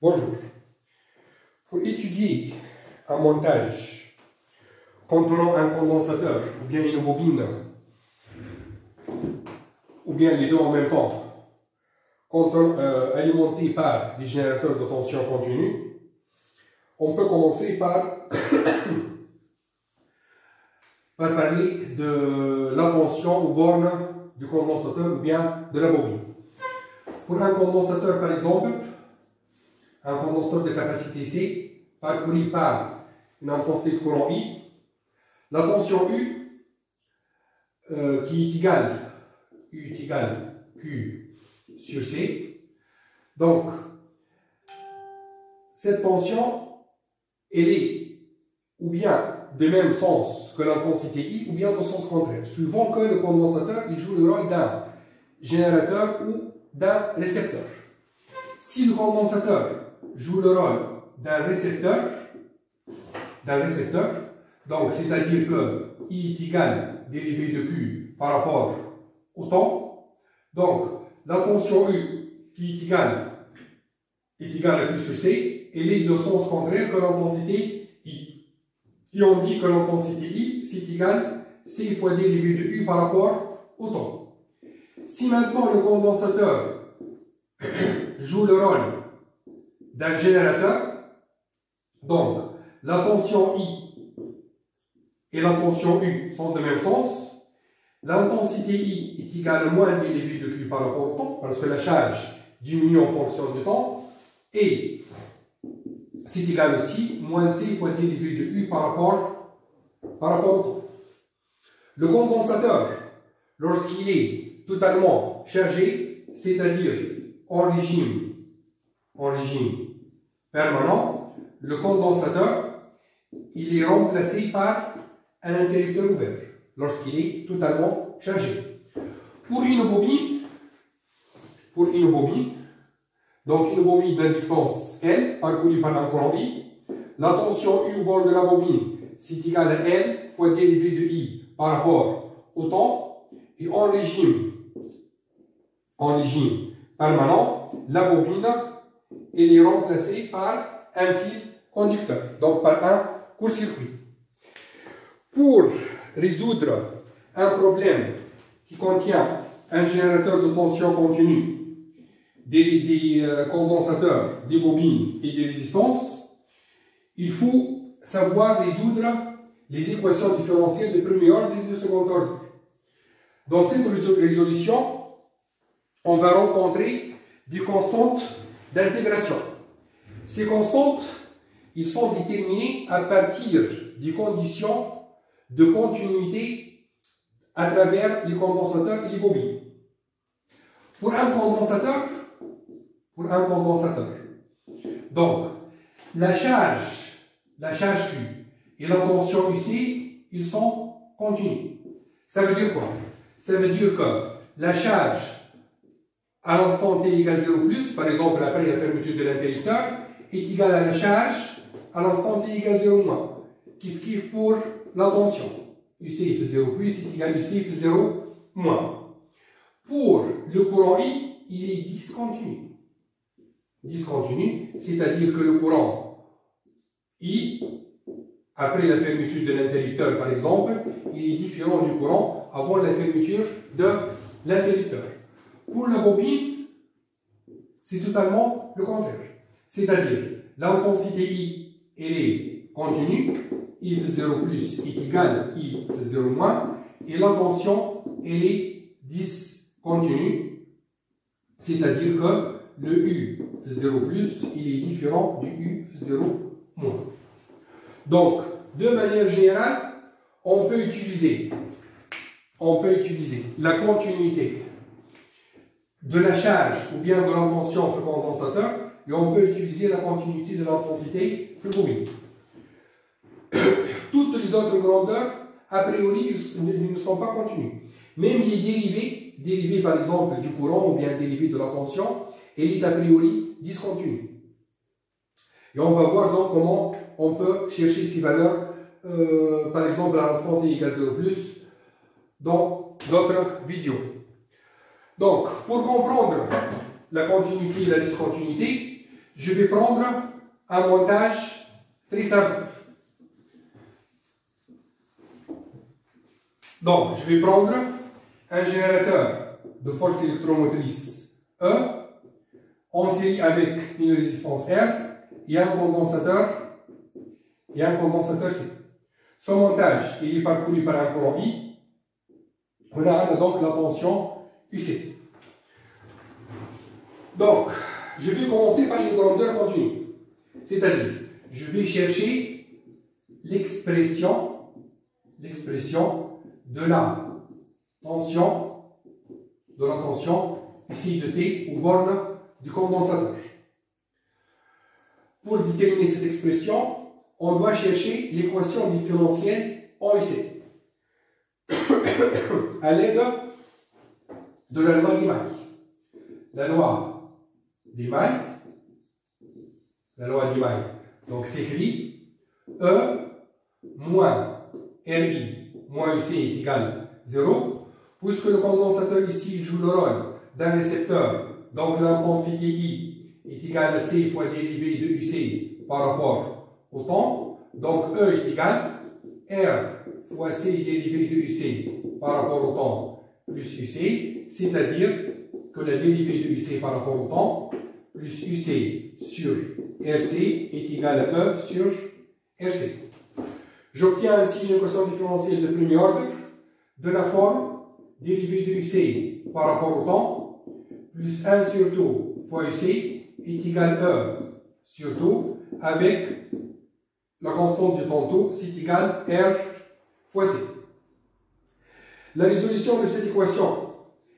Bonjour. Pour étudier un montage contenant un condensateur ou bien une bobine ou bien les deux en même temps, alimentés par des générateurs de tension continue, on peut commencer par parler de la tension aux bornes du condensateur ou bien de la bobine. Pour un condensateur, par exemple, un condensateur de capacité C, parcouru par une intensité de courant I, la tension U, qui est égale, U est égal Q sur C. Donc, cette tension, elle est ou bien de même sens que l'intensité I, ou bien de sens contraire, suivant que le condensateur il joue le rôle d'un générateur ou d'un récepteur. Si le condensateur joue le rôle d'un récepteur, donc c'est-à-dire que I est égal dérivé de Q par rapport au temps, donc la tension U qui est égale à Q sur C, elle est de sens contraire que l'intensité I. Et on dit que l'intensité I, c'est égal C fois dérivé de U par rapport au temps. Si maintenant le condensateur joue le rôle d'un générateur, donc la tension I et la tension U sont de même sens, l'intensité I est égale à moins dérivé de Q par rapport au temps, parce que la charge diminue en fonction du temps, et c'est égal aussi moins C fois dérivé de U par rapport au temps. Le condensateur, lorsqu'il est totalement chargé, c'est-à-dire en régime permanent, le condensateur, il est remplacé par un interrupteur ouvert lorsqu'il est totalement chargé. Pour une bobine, donc une bobine d'inductance L, parcourue par un courant I, la tension U au bord de la bobine, c'est égal à L fois dérivé de I par rapport au temps, et en régime permanent, la bobine, elle est remplacée par un fil conducteur, donc par un court-circuit. Pour résoudre un problème qui contient un générateur de tension continue, des condensateurs, des bobines et des résistances, il faut savoir résoudre les équations différentielles de premier ordre et de second ordre. Dans cette résolution, on va rencontrer des constantes d'intégration. Ces constantes, ils sont déterminées à partir des conditions de continuité à travers les condensateurs et les bobines. Pour un condensateur, donc la charge Q et la tension UC, ils sont continus. Ça veut dire quoi? Ça veut dire que la charge à l'instant t égale 0 plus, par exemple après la fermeture de l'interrupteur, est égale à la charge à l'instant t égale 0 moins. Kiff pour la tension. UC fait 0 plus est égal à UC fait 0 moins. Pour le courant I, il est discontinu. C'est-à-dire que le courant I, après la fermeture de l'interrupteur par exemple, il est différent du courant avant la fermeture de l'interrupteur. Pour la bobine, c'est totalement le contraire. C'est-à-dire, l'intensité I, elle est continue, I fait 0 plus est égal à I fait 0 moins, et la tension, elle est discontinue, c'est-à-dire que le U fait 0 plus, il est différent du U fait 0 moins. Donc, de manière générale, on peut utiliser la continuité de la charge ou bien de la tension feu condensateur, et on peut utiliser la continuité de l'intensité feu bobine. Toutes les autres grandeurs, a priori, ils ne sont pas continues. Même les dérivés par exemple du courant ou bien dérivés de la tension, elle est a priori discontinue. Et on va voir donc comment on peut chercher ces valeurs, par exemple à l'instant t égale 0 plus, dans d'autres vidéos. Donc, pour comprendre la continuité et la discontinuité, je vais prendre un montage très simple. Donc, je vais prendre un générateur de force électromotrice E en série avec une résistance R et un condensateur C. Ce montage il est parcouru par un courant I. On a donc la tension UC. Donc, je vais commencer par une grandeur continue. C'est-à-dire, je vais chercher l'expression de la tension ici de T aux bornes du condensateur. Pour déterminer cette expression, on doit chercher l'équation différentielle en UC à l'aide de la loi des mailles. La loi des mailles. Donc s'écrit E moins RI moins UC est égal 0. Puisque le condensateur ici joue le rôle d'un récepteur, donc l'intensité I est égale à C fois dérivée de UC par rapport au temps. Donc E est égal R fois C dérivée de UC par rapport au temps plus UC, c'est-à-dire que la dérivée de UC par rapport au temps plus UC sur RC est égale à E sur RC. J'obtiens ainsi une équation différentielle de premier ordre de la forme dérivée de UC par rapport au temps plus 1 sur taux fois UC est égal à E sur taux avec la constante du tantôt, c'est égal à R fois C. La résolution de cette équation,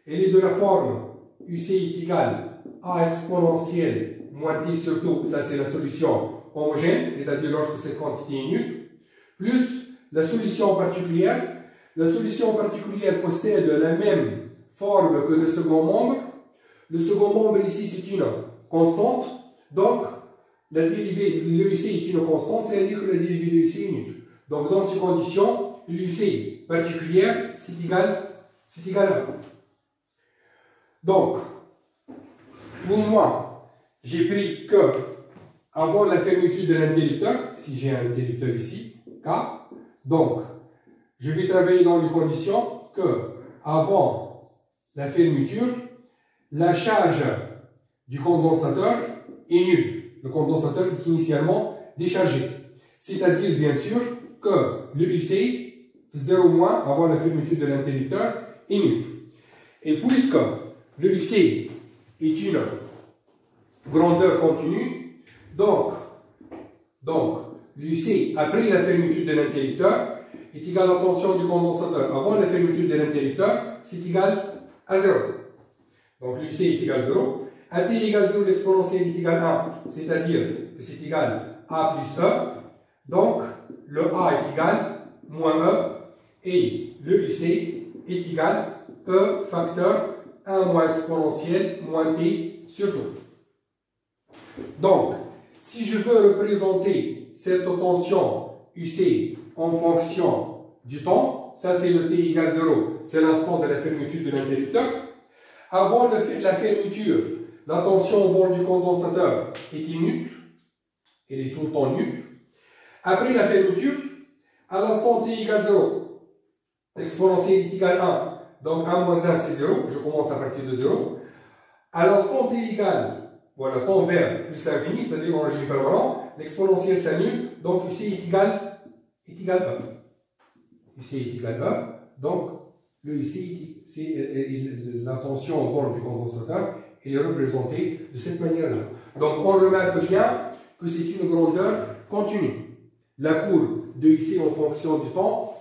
elle est de la forme UC est égal à exponentielle moins T sur taux, ça c'est la solution homogène, c'est-à-dire lorsque cette quantité est nulle, plus la solution particulière. La solution particulière possède la même forme que le second membre. Le second membre ici c'est une constante, donc la dérivée de l'UC est une constante, c'est-à-dire que la dérivée de l'UC est nulle. Donc dans ces conditions, l'UC particulière c'est égal à 1. Donc, pour moi, j'ai pris que avant la fermeture de l'interrupteur, si j'ai un interrupteur ici, K, donc je vais travailler dans les conditions que avant la fermeture, la charge du condensateur est nulle. Le condensateur est initialement déchargé. C'est-à-dire, bien sûr, que le UC 0 moins avant la fermeture de l'interrupteur est nul. Et puisque le UC est une grandeur continue, donc l'UC après la fermeture de l'interrupteur est égal à la tension du condensateur avant la fermeture de l'interrupteur, c'est égal à 0. Donc l'UC est égal à 0. À T égale 0, l'exponentielle est égal à 1, c'est-à-dire que c'est égal à plus E. Donc le A est égal moins E et le UC est égal E facteur 1 moins exponentielle moins T sur 2. Donc, si je veux représenter cette tension UC en fonction du temps, ça c'est le T égale 0, c'est l'instant de la fermeture de l'interrupteur. Avant la fermeture, la tension au bord du condensateur était nulle, elle est tout le temps nulle. Après la fermeture, à l'instant T égale 0, l'exponentielle est égale à 1, donc 1 moins 1 c'est 0, je commence à partir de 0. À l'instant T égale, voilà, temps vert plus l'infini, c'est-à-dire en régime permanent, l'exponentielle s'annule, donc UC est égal E. UC est égal E, donc le UC, c'est la tension au bord du condensateur, elle est représentée de cette manière-là. Donc on remarque bien que c'est une grandeur continue. La courbe de UC en fonction du temps,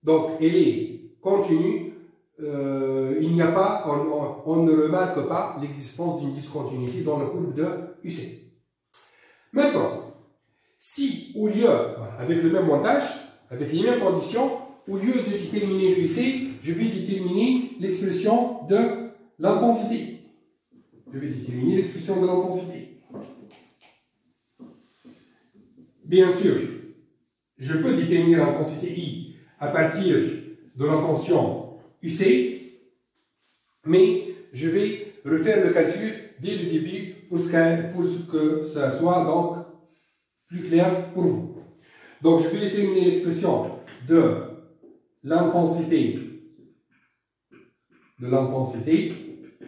donc elle est continue, il n'y a pas, on ne remarque pas l'existence d'une discontinuité dans la courbe de UC. Maintenant, si au lieu, avec le même montage, avec les mêmes conditions, au lieu de déterminer l'UC, je vais déterminer l'expression de l'intensité. Je vais déterminer l'expression de l'intensité. Bien sûr, je peux déterminer l'intensité I à partir de la tension UC, mais je vais refaire le calcul dès le début pour que ça soit donc plus clair pour vous. Donc je vais déterminer l'expression de l'intensité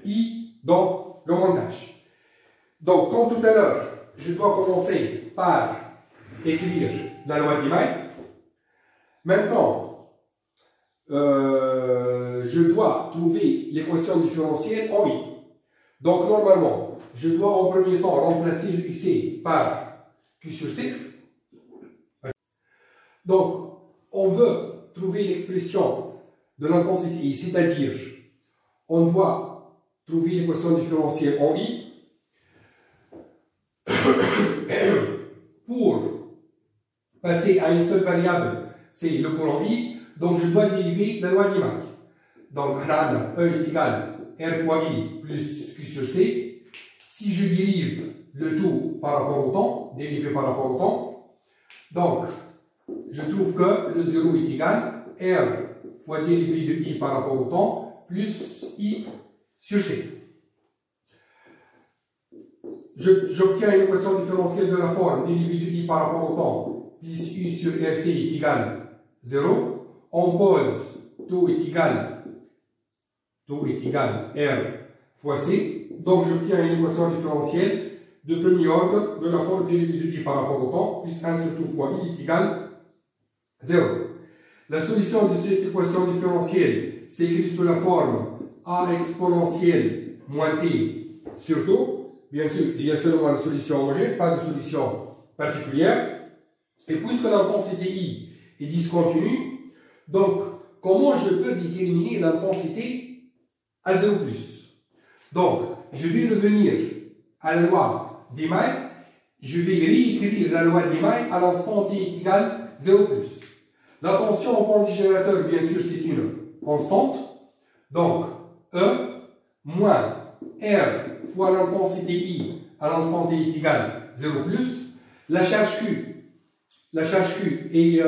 I dans le montage. Donc comme tout à l'heure, je dois commencer par écrire la loi d'Imai. Maintenant, je dois trouver l'équation différentielle en I. Donc normalement, je dois en premier temps remplacer le IC par Q sur C. Donc, on veut trouver l'expression de l'intensité I, c'est-à-dire, on doit trouver l'équation différentielle en I pour passer à une seule variable, c'est le courant I, donc je dois dériver la loi d'Imai. Donc, E est égal à R fois I plus Q sur C. Si je dérive le tout par rapport au temps, dérivé par rapport au temps, donc, je trouve que le 0 est égal à R fois dérivé de I par rapport au temps plus I sur C. J'obtiens une équation différentielle de la forme dérivé de I par rapport au temps plus U sur RC est égal à 0. On pose taux est égal à R fois C. Donc j'obtiens une équation différentielle de premier ordre de la forme dérivée de I par rapport au temps plus 1 sur tout fois I est égal à 0. La solution de cette équation différentielle s'écrit sous la forme A exponentielle moins T sur taux. Bien sûr, il y a seulement une solution homogène, pas de solution particulière. Et puisque l'intensité I est discontinue, donc comment je peux déterminer l'intensité à 0+. Donc, je vais revenir à la loi d'Imai. Je vais réécrire la loi d'Imai à l'instant T est égal à 0+. La tension au point du générateur, bien sûr, c'est une constante. Donc, E moins R fois l'intensité I à l'instant T est égal à 0+. La charge Q est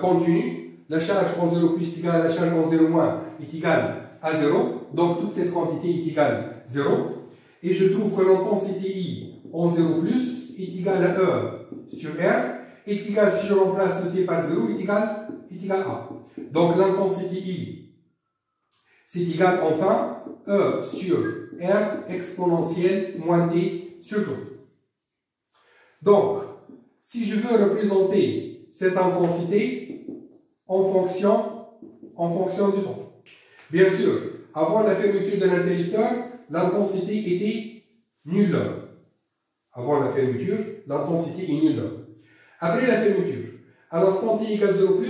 continue. La charge en 0+ est égale à la charge en 0- est égale à 0. Donc, toute cette quantité est égale à 0. Et je trouve que l'intensité I en 0+ est égale à E sur R. Est égal, si je remplace le T par 0, est égal à. Donc l'intensité I, c'est égal enfin E sur R exponentielle moins T sur tout. Donc, si je veux représenter cette intensité en fonction du temps. Bien sûr, avant la fermeture de l'interrupteur, l'intensité était nulle. Avant la fermeture, l'intensité est nulle. Après la fermeture, à l'instant T égale 0+,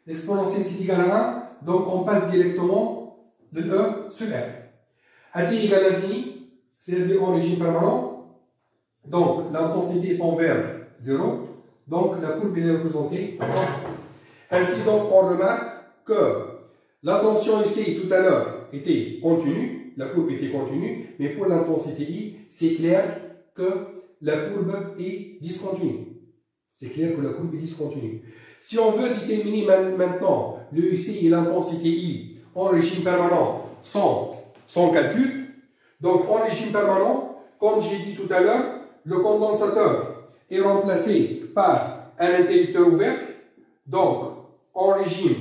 l'exponentielle c'est égal à 1, donc on passe directement de E sur R. À T égale à l'infini, c'est-à-dire en régime permanent, donc l'intensité est envers 0, donc la courbe est représentée constante. Ainsi donc on remarque que la tension ici tout à l'heure était continue, la courbe était continue, mais pour l'intensité I, c'est clair que la courbe est discontinue. C'est clair que la courbe est discontinue. Si on veut déterminer maintenant le UC et l'intensité I en régime permanent sans calcul, donc en régime permanent, comme j'ai dit tout à l'heure, le condensateur est remplacé par un interrupteur ouvert. Donc, en régime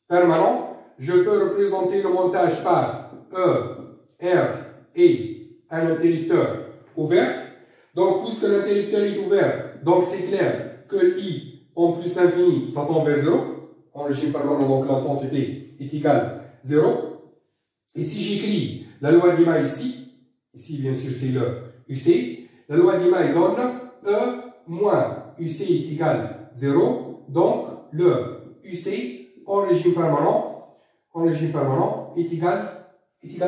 permanent, je peux représenter le montage par E, R et un interrupteur ouvert. Donc, puisque l'interrupteur est ouvert, donc c'est clair que I en plus l'infini, ça tend vers 0. En régime permanent, donc l'intensité est égale à 0. Et si j'écris la loi d'Imai ici bien sûr c'est le UC, la loi d'Imai donne E moins UC est égal à 0. Donc le UC en régime permanent est égal à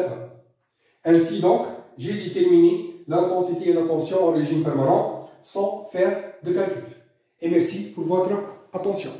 1. Ainsi donc, j'ai déterminé l'intensité et la tension en régime permanent sans faire de calcul. Et merci pour votre attention.